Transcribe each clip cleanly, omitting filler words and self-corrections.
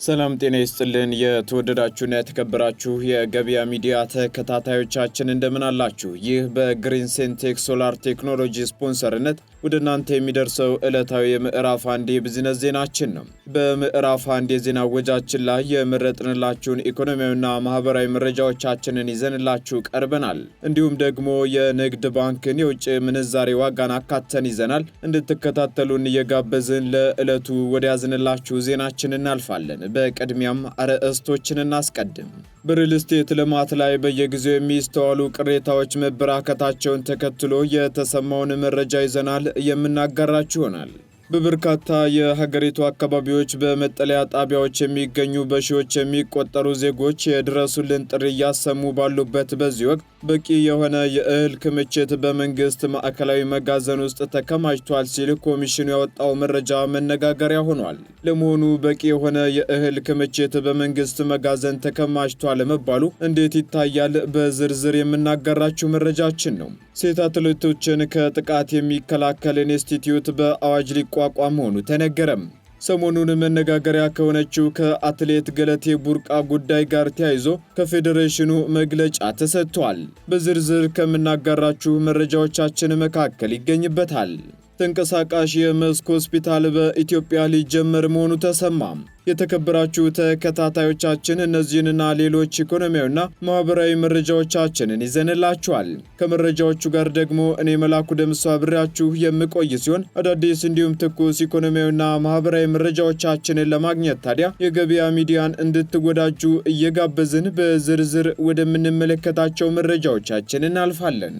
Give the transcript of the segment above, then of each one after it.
ሰላም ጤና ይስጥልን የተወደዳችሁና የተከበራችሁ የገበያ ሚዲያ ተከታታዮቻችን እንደምን አላችሁ? ይህ በግሪን ሴንቴክ ሶላር ቴክኖሎጂ ስፖንሰርነት ወደ እናንተ የሚደርሰው ዕለታዊ የምዕራፍ አንድ የቢዝነስ ዜናችን ነው። በምዕራፍ አንድ የዜና ወጃችን ላይ የመረጥንላችሁን ኢኮኖሚያዊና ማህበራዊ መረጃዎቻችንን ይዘንላችሁ ቀርበናል። እንዲሁም ደግሞ የንግድ ባንክን የውጭ ምንዛሬ ዋጋን አካተን ይዘናል። እንድትከታተሉን እየጋበዝን ለዕለቱ ወደ ያዝንላችሁ ዜናችን እናልፋለን። በቅድሚያም አርዕስቶችን እናስቀድም። በሪል ስቴት ልማት ላይ በየጊዜው የሚስተዋሉ ቅሬታዎች መበራከታቸውን ተከትሎ የተሰማውን መረጃ ይዘናል የምናጋራችሁ ይሆናል። በበርካታ የሀገሪቱ አካባቢዎች በመጠለያ ጣቢያዎች የሚገኙ በሺዎች የሚቆጠሩ ዜጎች የድረሱልን ጥሪ እያሰሙ ባሉበት በዚህ ወቅት በቂ የሆነ የእህል ክምችት በመንግስት ማዕከላዊ መጋዘን ውስጥ ተከማችቷል ሲል ኮሚሽኑ ያወጣው መረጃ መነጋገሪያ ሆኗል። ለመሆኑ በቂ የሆነ የእህል ክምችት በመንግስት መጋዘን ተከማችቷል መባሉ እንዴት ይታያል? በዝርዝር የምናጋራችሁ መረጃችን ነው። ሴት አትሌቶችን ከጥቃት የሚከላከል ኢንስቲትዩት በአዋጅ ሊቋቋም መሆኑ ተነገረም። ሰሞኑን መነጋገሪያ ከሆነችው ከአትሌት ገለቴ ቡርቃ ጉዳይ ጋር ተያይዞ ከፌዴሬሽኑ መግለጫ ተሰጥቷል። በዝርዝር ከምናጋራችሁ መረጃዎቻችን መካከል ይገኝበታል። ተንቀሳቃሽ የመስክ ሆስፒታል በኢትዮጵያ ሊጀመር መሆኑ ተሰማም። የተከበራችሁ ተከታታዮቻችን እነዚህንና ሌሎች ኢኮኖሚያዊና ማህበራዊ መረጃዎቻችንን ይዘንላችኋል። ከመረጃዎቹ ጋር ደግሞ እኔ መላኩ ደምሶ አብሬያችሁ የምቆይ ሲሆን አዳዲስ እንዲሁም ትኩስ ኢኮኖሚያዊና ማህበራዊ መረጃዎቻችንን ለማግኘት ታዲያ የገበያ ሚዲያን እንድትወዳጁ እየጋበዝን በዝርዝር ወደምንመለከታቸው መረጃዎቻችን እናልፋለን።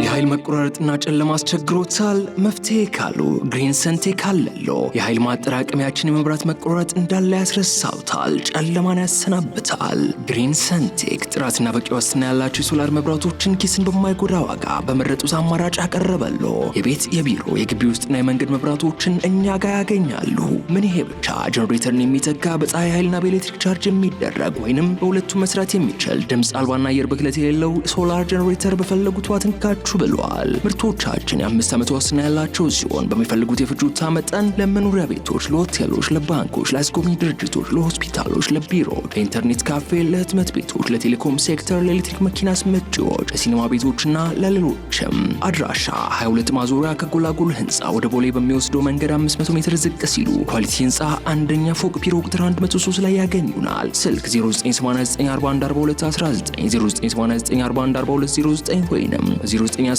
የኃይል መቆራረጥና ጨለማ አስቸግሮታል? መፍትሄ ካሉ ግሪን ሴንቴክ አለሎ። የኃይል ማጠራቀሚያችን የመብራት መቆራረጥ እንዳለ ያስረሳውታል፣ ጨለማን ያሰናብታል። ግሪን ሴንቴክ ጥራትና በቂ ዋስትና ያላቸው የሶላር መብራቶችን ኪስን በማይጎዳ ዋጋ በመረጡት አማራጭ አቀረበሎ። የቤት የቢሮ የግቢ ውስጥና የመንገድ መብራቶችን እኛ ጋር ያገኛሉ። ምን ይሄ ብቻ! ጀነሬተርን የሚተካ በፀሐይ ኃይልና በኤሌክትሪክ ቻርጅ የሚደረግ ወይንም በሁለቱም መስራት የሚችል ድምፅ አልባና አየር ብክለት የሌለው ሶላር ጀነሬተር በፈለጉት ዋትንካችሁ ብለዋል። ምርቶቻችን የ5 ዓመት ዋስትና ያላቸው ሲሆን በሚፈልጉት የፍጆታ መጠን ለመኖሪያ ቤቶች፣ ለሆቴሎች፣ ለባንኮች፣ ለአስጎብኚ ድርጅቶች፣ ለሆስፒታሎች፣ ለቢሮ፣ ለኢንተርኔት ካፌ፣ ለህትመት ቤቶች፣ ለቴሌኮም ሴክተር፣ ለኤሌክትሪክ መኪና አስመጪዎች፣ ለሲኒማ ቤቶችና ለሌሎችም። አድራሻ 22 ማዞሪያ ከጎላጎል ህንፃ ወደ ቦሌ በሚወስደው መንገድ 500 ሜትር ዝቅ ሲሉ ኳሊቲ ህንፃ አንደኛ ፎቅ ቢሮ ቁጥር 103 ላይ ያገኙናል። ስልክ 0989414219 0989414209 ወይንም 913844852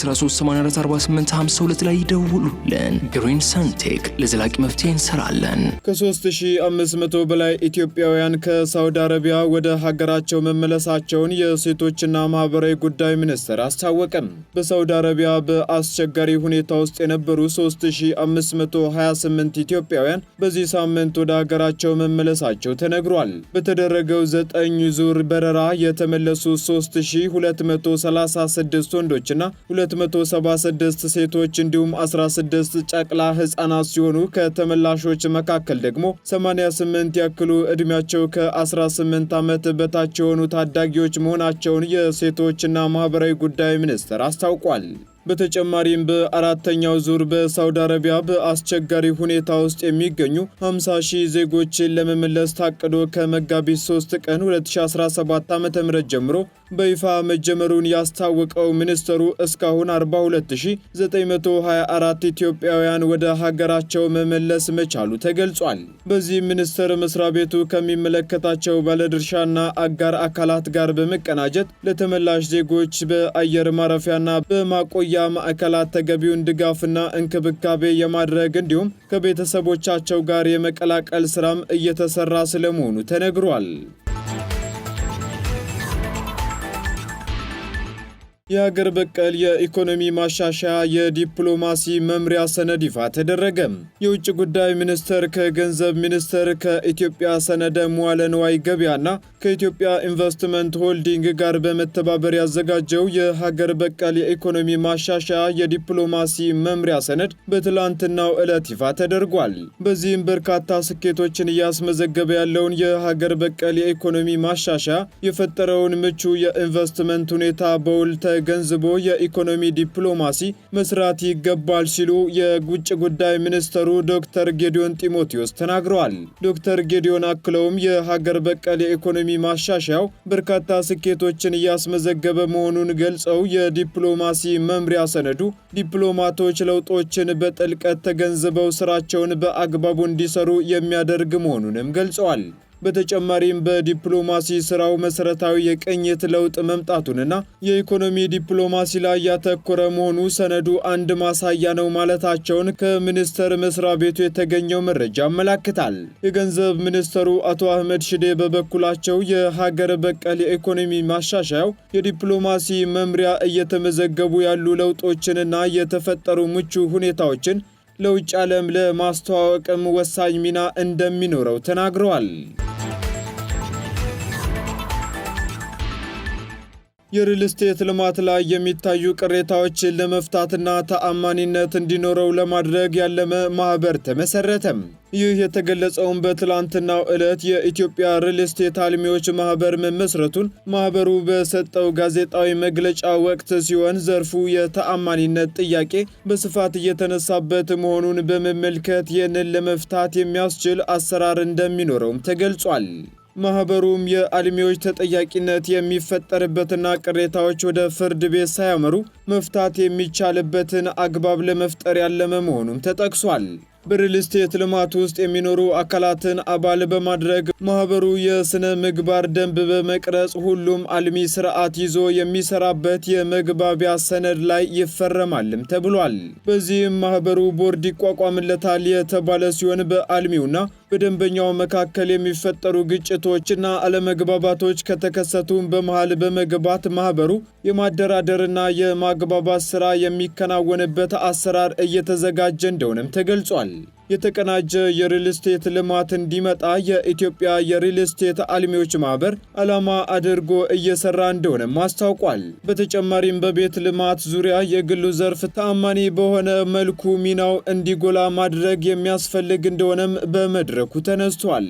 ላይ ይደውሉልን። ግሪን ሴንቴክ ለዘላቂ መፍትሄ እንሰራለን። ከ3500 በላይ ኢትዮጵያውያን ከሳውዲ አረቢያ ወደ ሀገራቸው መመለሳቸውን የሴቶችና ማህበራዊ ጉዳይ ሚኒስቴር አስታወቀም። በሳውዲ አረቢያ በአስቸጋሪ ሁኔታ ውስጥ የነበሩ 3528 ኢትዮጵያውያን በዚህ ሳምንት ወደ ሀገራቸው መመለሳቸው ተነግሯል። በተደረገው 9 ዙር በረራ የተመለሱ 3236 ወንዶችና 276 ሴቶች እንዲሁም 16 ጨቅላ ህፃናት ሲሆኑ ከተመላሾች መካከል ደግሞ 88 ያክሉ ዕድሜያቸው ከ18 ዓመት በታች የሆኑ ታዳጊዎች መሆናቸውን የሴቶችና ማህበራዊ ጉዳይ ሚኒስቴር አስታውቋል። በተጨማሪም በአራተኛው ዙር በሳውዲ አረቢያ በአስቸጋሪ ሁኔታ ውስጥ የሚገኙ 50,000 ዜጎችን ለመመለስ ታቅዶ ከመጋቢት 3 ቀን 2017 ዓ.ም ጀምሮ በይፋ መጀመሩን ያስታወቀው ሚኒስትሩ እስካሁን 42924 ኢትዮጵያውያን ወደ ሀገራቸው መመለስ መቻሉ ተገልጿል። በዚህ ሚኒስቴር መስሪያ ቤቱ ከሚመለከታቸው ባለድርሻና አጋር አካላት ጋር በመቀናጀት ለተመላሽ ዜጎች በአየር ማረፊያና በማቆያ ማዕከላት ተገቢውን ድጋፍና እንክብካቤ የማድረግ እንዲሁም ከቤተሰቦቻቸው ጋር የመቀላቀል ስራም እየተሰራ ስለመሆኑ ተነግሯል። የሀገር በቀል የኢኮኖሚ ማሻሻያ የዲፕሎማሲ መምሪያ ሰነድ ይፋ ተደረገ። የውጭ ጉዳይ ሚኒስቴር ከገንዘብ ሚኒስቴር ከኢትዮጵያ ሰነደ መዋለ ንዋይ ገበያና ከኢትዮጵያ ኢንቨስትመንት ሆልዲንግ ጋር በመተባበር ያዘጋጀው የሀገር በቀል የኢኮኖሚ ማሻሻያ የዲፕሎማሲ መምሪያ ሰነድ በትላንትናው ዕለት ይፋ ተደርጓል። በዚህም በርካታ ስኬቶችን እያስመዘገበ ያለውን የሀገር በቀል የኢኮኖሚ ማሻሻያ የፈጠረውን ምቹ የኢንቨስትመንት ሁኔታ በውል ተገንዝቦ የኢኮኖሚ ዲፕሎማሲ መስራት ይገባል ሲሉ የውጭ ጉዳይ ሚኒስትሩ ዶክተር ጌዲዮን ጢሞቴዎስ ተናግረዋል። ዶክተር ጌዲዮን አክለውም የሀገር በቀል የኢኮኖሚ ማሻሻያው በርካታ ስኬቶችን እያስመዘገበ መሆኑን ገልጸው የዲፕሎማሲ መምሪያ ሰነዱ ዲፕሎማቶች ለውጦችን በጥልቀት ተገንዝበው ስራቸውን በአግባቡ እንዲሰሩ የሚያደርግ መሆኑንም ገልጸዋል። በተጨማሪም በዲፕሎማሲ ስራው መሰረታዊ የቅኝት ለውጥ መምጣቱንና የኢኮኖሚ ዲፕሎማሲ ላይ ያተኮረ መሆኑ ሰነዱ አንድ ማሳያ ነው ማለታቸውን ከሚኒስቴር መስሪያ ቤቱ የተገኘው መረጃ ያመለክታል። የገንዘብ ሚኒስትሩ አቶ አህመድ ሽዴ በበኩላቸው የሀገር በቀል የኢኮኖሚ ማሻሻያው የዲፕሎማሲ መምሪያ እየተመዘገቡ ያሉ ለውጦችንና የተፈጠሩ ምቹ ሁኔታዎችን ለውጭ ዓለም ለማስተዋወቅም ወሳኝ ሚና እንደሚኖረው ተናግረዋል። የሪል ስቴት ልማት ላይ የሚታዩ ቅሬታዎችን ለመፍታትና ተአማኒነት እንዲኖረው ለማድረግ ያለመ ማህበር ተመሰረተም። ይህ የተገለጸውን በትላንትናው ዕለት የኢትዮጵያ ሪል ስቴት አልሚዎች ማህበር መመስረቱን ማህበሩ በሰጠው ጋዜጣዊ መግለጫ ወቅት ሲሆን ዘርፉ የተአማኒነት ጥያቄ በስፋት እየተነሳበት መሆኑን በመመልከት ይህንን ለመፍታት የሚያስችል አሰራር እንደሚኖረውም ተገልጿል። ማህበሩም የአልሚዎች ተጠያቂነት የሚፈጠርበትና ቅሬታዎች ወደ ፍርድ ቤት ሳያመሩ መፍታት የሚቻልበትን አግባብ ለመፍጠር ያለመ መሆኑም ተጠቅሷል። በሪል ስቴት ልማት ውስጥ የሚኖሩ አካላትን አባል በማድረግ ማህበሩ የስነ ምግባር ደንብ በመቅረጽ ሁሉም አልሚ ስርዓት ይዞ የሚሰራበት የመግባቢያ ሰነድ ላይ ይፈረማልም ተብሏል። በዚህም ማህበሩ ቦርድ ይቋቋምለታል የተባለ ሲሆን በአልሚውና በደንበኛው መካከል የሚፈጠሩ ግጭቶችና አለመግባባቶች ከተከሰቱም በመሃል በመግባት ማህበሩ የማደራደርና የማግባባት ስራ የሚከናወንበት አሰራር እየተዘጋጀ እንደሆነም ተገልጿል። የተቀናጀ የሪል ስቴት ልማት እንዲመጣ የኢትዮጵያ የሪል ስቴት አልሚዎች ማህበር ዓላማ አድርጎ እየሰራ እንደሆነም አስታውቋል። በተጨማሪም በቤት ልማት ዙሪያ የግሉ ዘርፍ ተአማኒ በሆነ መልኩ ሚናው እንዲጎላ ማድረግ የሚያስፈልግ እንደሆነም በመድረኩ ተነስቷል።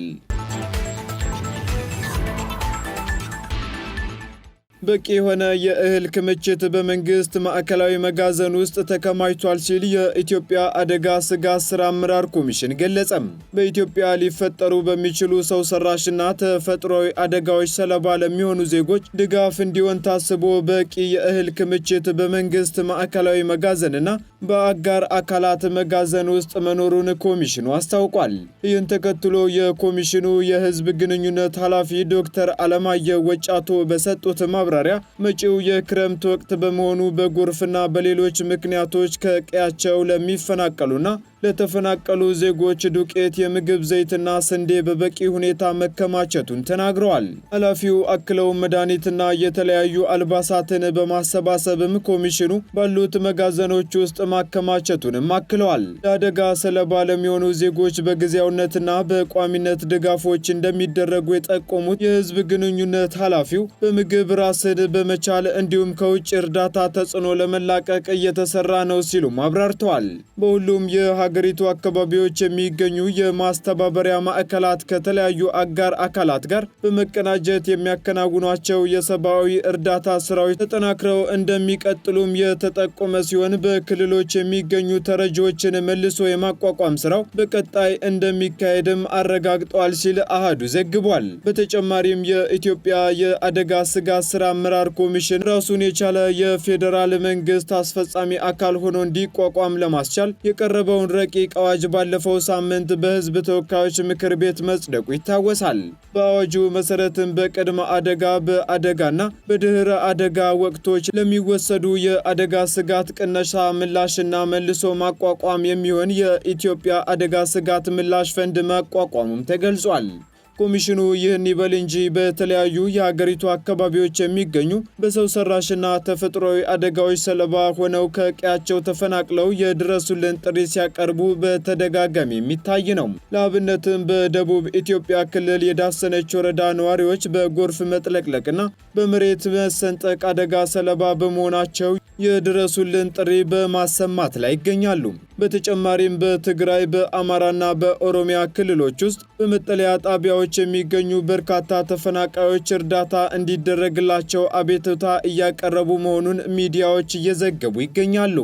በቂ የሆነ የእህል ክምችት በመንግስት ማዕከላዊ መጋዘን ውስጥ ተከማችቷል ሲል የኢትዮጵያ አደጋ ስጋት ስራ አመራር ኮሚሽን ገለጸም። በኢትዮጵያ ሊፈጠሩ በሚችሉ ሰው ሰራሽና ተፈጥሯዊ አደጋዎች ሰለባ ለሚሆኑ ዜጎች ድጋፍ እንዲሆን ታስቦ በቂ የእህል ክምችት በመንግስት ማዕከላዊ መጋዘንና በአጋር አካላት መጋዘን ውስጥ መኖሩን ኮሚሽኑ አስታውቋል። ይህን ተከትሎ የኮሚሽኑ የህዝብ ግንኙነት ኃላፊ ዶክተር አለማየሁ ወጫቶ በሰጡት ማብራሪያ መጪው የክረምት ወቅት በመሆኑ በጎርፍና በሌሎች ምክንያቶች ከቀያቸው ለሚፈናቀሉና ለተፈናቀሉ ዜጎች ዱቄት፣ የምግብ ዘይትና ስንዴ በበቂ ሁኔታ መከማቸቱን ተናግረዋል። ኃላፊው አክለው መድኃኒትና የተለያዩ አልባሳትን በማሰባሰብም ኮሚሽኑ ባሉት መጋዘኖች ውስጥ ማከማቸቱንም አክለዋል። ለአደጋ ሰለባ ለሚሆኑ ዜጎች በጊዜያዊነትና በቋሚነት ድጋፎች እንደሚደረጉ የጠቆሙት የህዝብ ግንኙነት ኃላፊው በምግብ ራስን በመቻል እንዲሁም ከውጭ እርዳታ ተጽዕኖ ለመላቀቅ እየተሰራ ነው ሲሉም አብራርተዋል። በሁሉም የሀገሪቱ አካባቢዎች የሚገኙ የማስተባበሪያ ማዕከላት ከተለያዩ አጋር አካላት ጋር በመቀናጀት የሚያከናውኗቸው የሰብአዊ እርዳታ ስራዎች ተጠናክረው እንደሚቀጥሉም የተጠቆመ ሲሆን በክልሎች የሚገኙ ተረጂዎችን መልሶ የማቋቋም ስራው በቀጣይ እንደሚካሄድም አረጋግጠዋል ሲል አሃዱ ዘግቧል። በተጨማሪም የኢትዮጵያ የአደጋ ስጋት ስራ አመራር ኮሚሽን ራሱን የቻለ የፌዴራል መንግስት አስፈጻሚ አካል ሆኖ እንዲቋቋም ለማስቻል የቀረበውን ረቂቅ አዋጅ ባለፈው ሳምንት በህዝብ ተወካዮች ምክር ቤት መጽደቁ ይታወሳል። በአዋጁ መሰረትም በቅድመ አደጋ፣ በአደጋና በድህረ አደጋ ወቅቶች ለሚወሰዱ የአደጋ ስጋት ቅነሳ ምላሽና መልሶ ማቋቋም የሚሆን የኢትዮጵያ አደጋ ስጋት ምላሽ ፈንድ ማቋቋሙም ተገልጿል። ኮሚሽኑ ይህን ይበል እንጂ በተለያዩ የሀገሪቱ አካባቢዎች የሚገኙ በሰው ሰራሽና ተፈጥሯዊ አደጋዎች ሰለባ ሆነው ከቀያቸው ተፈናቅለው የድረሱልን ጥሪ ሲያቀርቡ በተደጋጋሚ የሚታይ ነው። ለአብነትም በደቡብ ኢትዮጵያ ክልል የዳሰነች ወረዳ ነዋሪዎች በጎርፍ መጥለቅለቅና በመሬት መሰንጠቅ አደጋ ሰለባ በመሆናቸው የድረሱልን ጥሪ በማሰማት ላይ ይገኛሉ። በተጨማሪም በትግራይ በአማራና በኦሮሚያ ክልሎች ውስጥ በመጠለያ ጣቢያዎች የሚገኙ በርካታ ተፈናቃዮች እርዳታ እንዲደረግላቸው አቤቱታ እያቀረቡ መሆኑን ሚዲያዎች እየዘገቡ ይገኛሉ።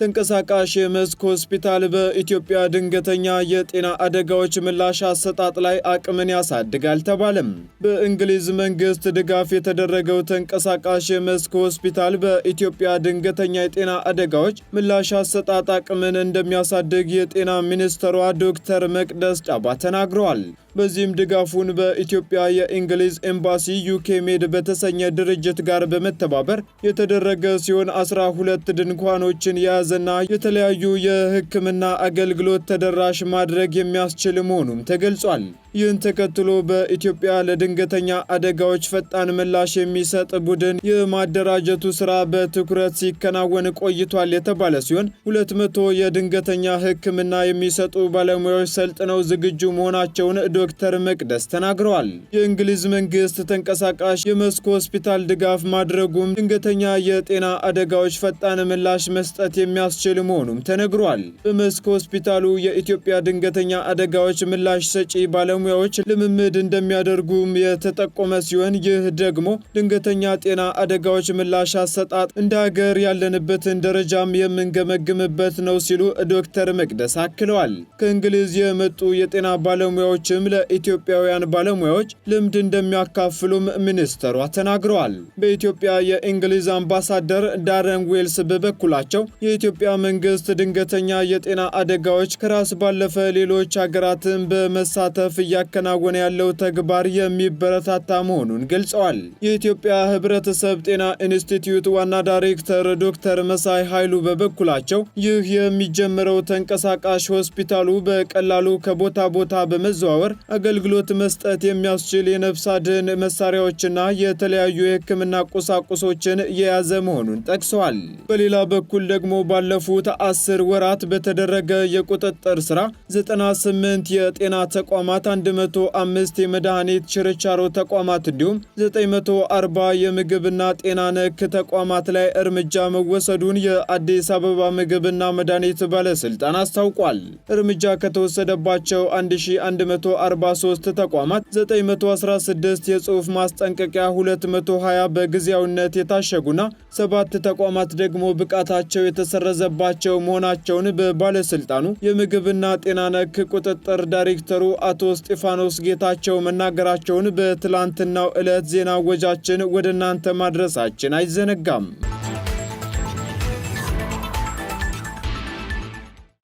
ተንቀሳቃሽ የመስክ ሆስፒታል በኢትዮጵያ ድንገተኛ የጤና አደጋዎች ምላሽ አሰጣጥ ላይ አቅምን ያሳድጋል ተባለም። በእንግሊዝ መንግስት ድጋፍ የተደረገው ተንቀሳቃሽ የመስክ ሆስፒታል በኢትዮጵያ ድንገተኛ የጤና አደጋዎች ምላሽ አሰጣጥ አቅምን እንደሚያሳድግ የጤና ሚኒስትሯ ዶክተር መቅደስ ጫባ ተናግረዋል። በዚህም ድጋፉን በኢትዮጵያ የእንግሊዝ ኤምባሲ ዩኬ ሜድ በተሰኘ ድርጅት ጋር በመተባበር የተደረገ ሲሆን 12 ድንኳኖችን የያዘና የተለያዩ የሕክምና አገልግሎት ተደራሽ ማድረግ የሚያስችል መሆኑም ተገልጿል። ይህን ተከትሎ በኢትዮጵያ ለድንገተኛ አደጋዎች ፈጣን ምላሽ የሚሰጥ ቡድን የማደራጀቱ ስራ በትኩረት ሲከናወን ቆይቷል የተባለ ሲሆን 200 የድንገተኛ ሕክምና የሚሰጡ ባለሙያዎች ሰልጥነው ዝግጁ መሆናቸውን ዶክተር መቅደስ ተናግረዋል። የእንግሊዝ መንግስት ተንቀሳቃሽ የመስክ ሆስፒታል ድጋፍ ማድረጉም ድንገተኛ የጤና አደጋዎች ፈጣን ምላሽ መስጠት የሚያስችል መሆኑም ተነግሯል። በመስክ ሆስፒታሉ የኢትዮጵያ ድንገተኛ አደጋዎች ምላሽ ሰጪ ባለሙያዎች ልምምድ እንደሚያደርጉም የተጠቆመ ሲሆን ይህ ደግሞ ድንገተኛ ጤና አደጋዎች ምላሽ አሰጣጥ እንደ ሀገር ያለንበትን ደረጃም የምንገመግምበት ነው ሲሉ ዶክተር መቅደስ አክለዋል። ከእንግሊዝ የመጡ የጤና ባለሙያዎችም ለኢትዮጵያውያን ባለሙያዎች ልምድ እንደሚያካፍሉም ሚኒስትሯ ተናግረዋል። በኢትዮጵያ የእንግሊዝ አምባሳደር ዳረን ዌልስ በበኩላቸው የኢትዮጵያ መንግስት ድንገተኛ የጤና አደጋዎች ከራስ ባለፈ ሌሎች ሀገራትን በመሳተፍ እያከናወነ ያለው ተግባር የሚበረታታ መሆኑን ገልጸዋል። የኢትዮጵያ ሕብረተሰብ ጤና ኢንስቲትዩት ዋና ዳይሬክተር ዶክተር መሳይ ኃይሉ በበኩላቸው ይህ የሚጀምረው ተንቀሳቃሽ ሆስፒታሉ በቀላሉ ከቦታ ቦታ በመዘዋወር አገልግሎት መስጠት የሚያስችል የነፍስ አድን መሳሪያዎችና የተለያዩ የሕክምና ቁሳቁሶችን የያዘ መሆኑን ጠቅሰዋል። በሌላ በኩል ደግሞ ባለፉት 10 ወራት በተደረገ የቁጥጥር ስራ 98 የጤና ተቋማት፣ 105 የመድኃኒት ችርቻሮ ተቋማት እንዲሁም 940 የምግብና ጤና ነክ ተቋማት ላይ እርምጃ መወሰዱን የአዲስ አበባ ምግብና መድኃኒት ባለስልጣን አስታውቋል። እርምጃ ከተወሰደባቸው 1143 ተቋማት 916 የጽሑፍ ማስጠንቀቂያ፣ 220 በጊዜያዊነት የታሸጉና 7 ተቋማት ደግሞ ብቃታቸው የተሰረዘባቸው መሆናቸውን በባለስልጣኑ የምግብና ጤና ነክ ቁጥጥር ዳይሬክተሩ አቶ እስጢፋኖስ ጌታቸው መናገራቸውን በትላንትናው ዕለት ዜና ወጃችን ወደ እናንተ ማድረሳችን አይዘነጋም።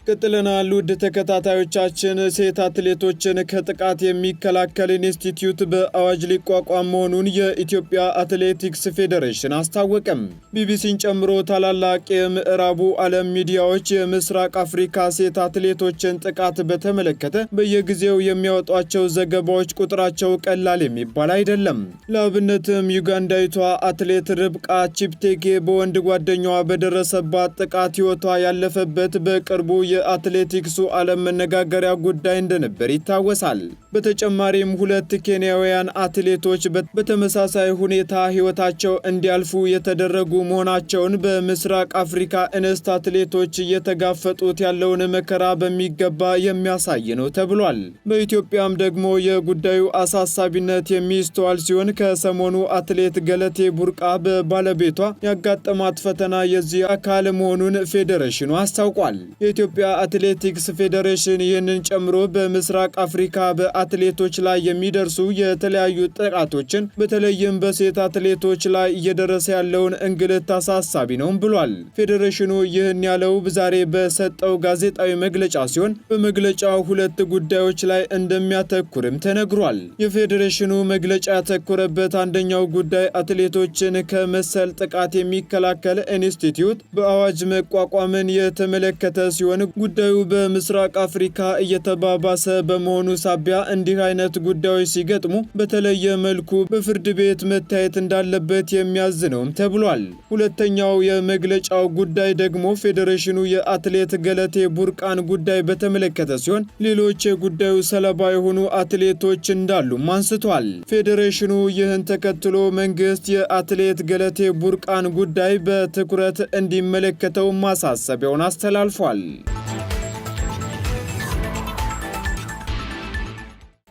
ቀጥለናል። ውድ ተከታታዮቻችን ሴት አትሌቶችን ከጥቃት የሚከላከል ኢንስቲትዩት በአዋጅ ሊቋቋም መሆኑን የኢትዮጵያ አትሌቲክስ ፌዴሬሽን አስታወቀም። ቢቢሲን ጨምሮ ታላላቅ የምዕራቡ ዓለም ሚዲያዎች የምስራቅ አፍሪካ ሴት አትሌቶችን ጥቃት በተመለከተ በየጊዜው የሚያወጧቸው ዘገባዎች ቁጥራቸው ቀላል የሚባል አይደለም። ለአብነትም ዩጋንዳዊቷ አትሌት ርብቃ ቺፕቴጌ በወንድ ጓደኛዋ በደረሰባት ጥቃት ሕይወቷ ያለፈበት በቅርቡ የአትሌቲክሱ ዓለም መነጋገሪያ ጉዳይ እንደነበር ይታወሳል። በተጨማሪም 2 ኬንያውያን አትሌቶች በተመሳሳይ ሁኔታ ሕይወታቸው እንዲያልፉ የተደረጉ መሆናቸውን በምስራቅ አፍሪካ እንስት አትሌቶች እየተጋፈጡት ያለውን መከራ በሚገባ የሚያሳይ ነው ተብሏል። በኢትዮጵያም ደግሞ የጉዳዩ አሳሳቢነት የሚስተዋል ሲሆን ከሰሞኑ አትሌት ገለቴ ቡርቃ በባለቤቷ ያጋጠማት ፈተና የዚህ አካል መሆኑን ፌዴሬሽኑ አስታውቋል። የኢትዮጵያ አትሌቲክስ ፌዴሬሽን ይህንን ጨምሮ በምስራቅ አፍሪካ በአትሌቶች ላይ የሚደርሱ የተለያዩ ጥቃቶችን በተለይም በሴት አትሌቶች ላይ እየደረሰ ያለውን እንግልት አሳሳቢ ነው ብሏል። ፌዴሬሽኑ ይህን ያለው ዛሬ በሰጠው ጋዜጣዊ መግለጫ ሲሆን በመግለጫው 2 ጉዳዮች ላይ እንደሚያተኩርም ተነግሯል። የፌዴሬሽኑ መግለጫ ያተኮረበት አንደኛው ጉዳይ አትሌቶችን ከመሰል ጥቃት የሚከላከል ኢንስቲትዩት በአዋጅ መቋቋምን የተመለከተ ሲሆን ጉዳዩ በምስራቅ አፍሪካ እየተባባሰ በመሆኑ ሳቢያ እንዲህ አይነት ጉዳዮች ሲገጥሙ በተለየ መልኩ በፍርድ ቤት መታየት እንዳለበት የሚያዝ ነው ተብሏል። ሁለተኛው የመግለጫው ጉዳይ ደግሞ ፌዴሬሽኑ የአትሌት ገለቴ ቡርቃን ጉዳይ በተመለከተ ሲሆን ሌሎች የጉዳዩ ሰለባ የሆኑ አትሌቶች እንዳሉ አንስቷል። ፌዴሬሽኑ ይህን ተከትሎ መንግስት የአትሌት ገለቴ ቡርቃን ጉዳይ በትኩረት እንዲመለከተው ማሳሰቢያውን አስተላልፏል።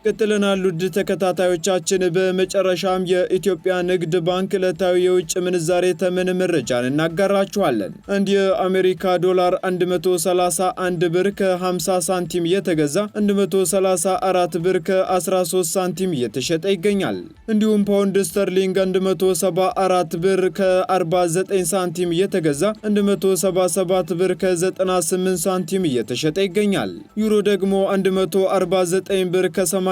ቀጥለናል ውድ ተከታታዮቻችን። በመጨረሻም የኢትዮጵያ ንግድ ባንክ ዕለታዊ የውጭ ምንዛሬ ተመን መረጃን እናጋራችኋለን። አንድ የአሜሪካ ዶላር 131 ብር ከ50 ሳንቲም እየተገዛ 134 ብር ከ13 ሳንቲም እየተሸጠ ይገኛል። እንዲሁም ፓውንድ ስተርሊንግ 174 ብር ከ49 ሳንቲም እየተገዛ 177 ብር ከ98 ሳንቲም እየተሸጠ ይገኛል። ዩሮ ደግሞ 149 ብር ከ82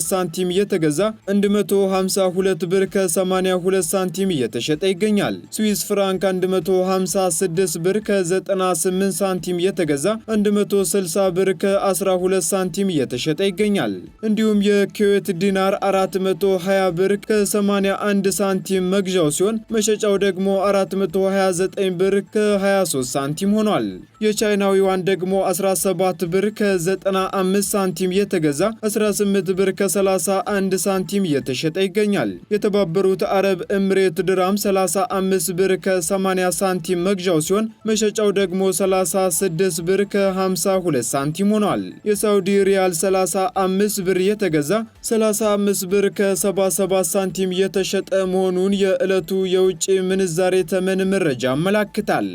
ሳንቲም እየተገዛ 152 ብር ከ82 ሳንቲም እየተሸጠ ይገኛል። ስዊስ ፍራንክ 156 ብር ከ98 ሳንቲም እየተገዛ 160 ብር ከ12 ሳንቲም እየተሸጠ ይገኛል። እንዲሁም የኩዌት ዲናር 420 ብር ከ81 ሳንቲም መግዣው ሲሆን መሸጫው ደግሞ 429 ብር ከ23 ሳንቲም ሆኗል። የቻይናው ዩዋን ደግሞ 17 ብር ከ95 ሳንቲም እየተገዛ 18 ብር ከ31 ሳንቲም እየተሸጠ ይገኛል። የተባበሩት አረብ ኤምሬት ድራም 35 ብር ከ80 ሳንቲም መግዣው ሲሆን መሸጫው ደግሞ 36 ብር ከ52 ሳንቲም ሆኗል። የሳውዲ ሪያል 35 ብር እየተገዛ 35 ብር ከ77 ሳንቲም እየተሸጠ መሆኑን የዕለቱ የውጭ ምንዛሬ ተመን መረጃ ያመለክታል።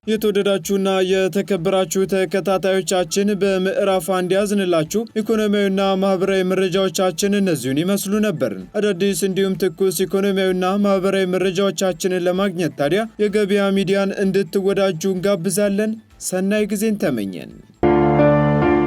የተወደዳችሁና የተከበራችሁ ተከታታዮቻችን በምዕራፍ 1 ያዝንላችሁ ኢኮኖሚያዊና ማህበራዊ መረጃዎቻችን እነዚህን ይመስሉ ነበር። አዳዲስ እንዲሁም ትኩስ ኢኮኖሚያዊና ማህበራዊ መረጃዎቻችንን ለማግኘት ታዲያ የገበያ ሚዲያን እንድትወዳጁ እንጋብዛለን። ሰናይ ጊዜን ተመኘን።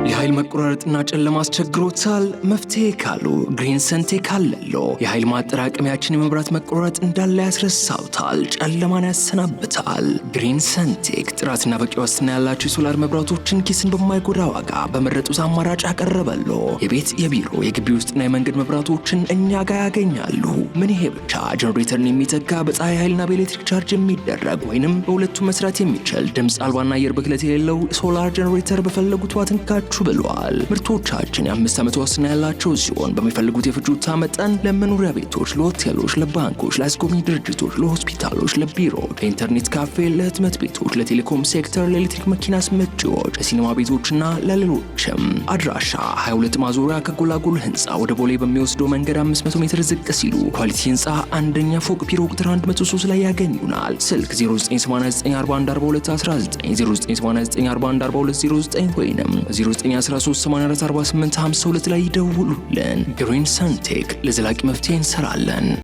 የኃይል መቆራረጥና ጨለማ አስቸግሮታል? መፍትሄ ካሉ ግሪንሰንቴክ አለሎ። የኃይል ማጠራቀሚያችን የመብራት መቆራረጥ እንዳለ ያስረሳውታል፣ ጨለማን ያሰናብታል። ግሪንሰንቴክ ጥራትና በቂ ዋስትና ያላቸው የሶላር መብራቶችን ኪስን በማይጎዳ ዋጋ በመረጡት አማራጭ አቀረበሎ። የቤት የቢሮ የግቢ ውስጥና የመንገድ መብራቶችን እኛ ጋር ያገኛሉ። ምን ይሄ ብቻ! ጀነሬተርን የሚተካ በፀሐይ ኃይልና በኤሌክትሪክ ቻርጅ የሚደረግ ወይንም በሁለቱም መስራት የሚችል ድምፅ አልባና አየር ብክለት የሌለው ሶላር ጀነሬተር በፈለጉት ዋትንካችሁ ብለዋል። ምርቶቻችን የ5 ዓመት ዋስትና ያላቸው ሲሆን በሚፈልጉት የፍጆታ መጠን ለመኖሪያ ቤቶች፣ ለሆቴሎች፣ ለባንኮች፣ ለአስጎብኚ ድርጅቶች፣ ለሆስፒታሎች፣ ለቢሮ፣ ለኢንተርኔት ካፌ፣ ለህትመት ቤቶች፣ ለቴሌኮም ሴክተር፣ ለኤሌክትሪክ መኪና አስመጪዎች፣ ለሲኒማ ቤቶችና ለሌሎችም። አድራሻ 22 ማዞሪያ ከጎላጎል ህንፃ ወደ ቦሌ በሚወስደው መንገድ 500 ሜትር ዝቅ ሲሉ ኳሊቲ ህንፃ አንደኛ ፎቅ ቢሮ ቁጥር 103 ላይ ያገኙናል። ስልክ 0989414219 0989414209 ወይንም 913844852 ላይ ይደውሉልን። ግሪንሰንቴክ ለዘላቂ መፍትሄ እንሰራለን።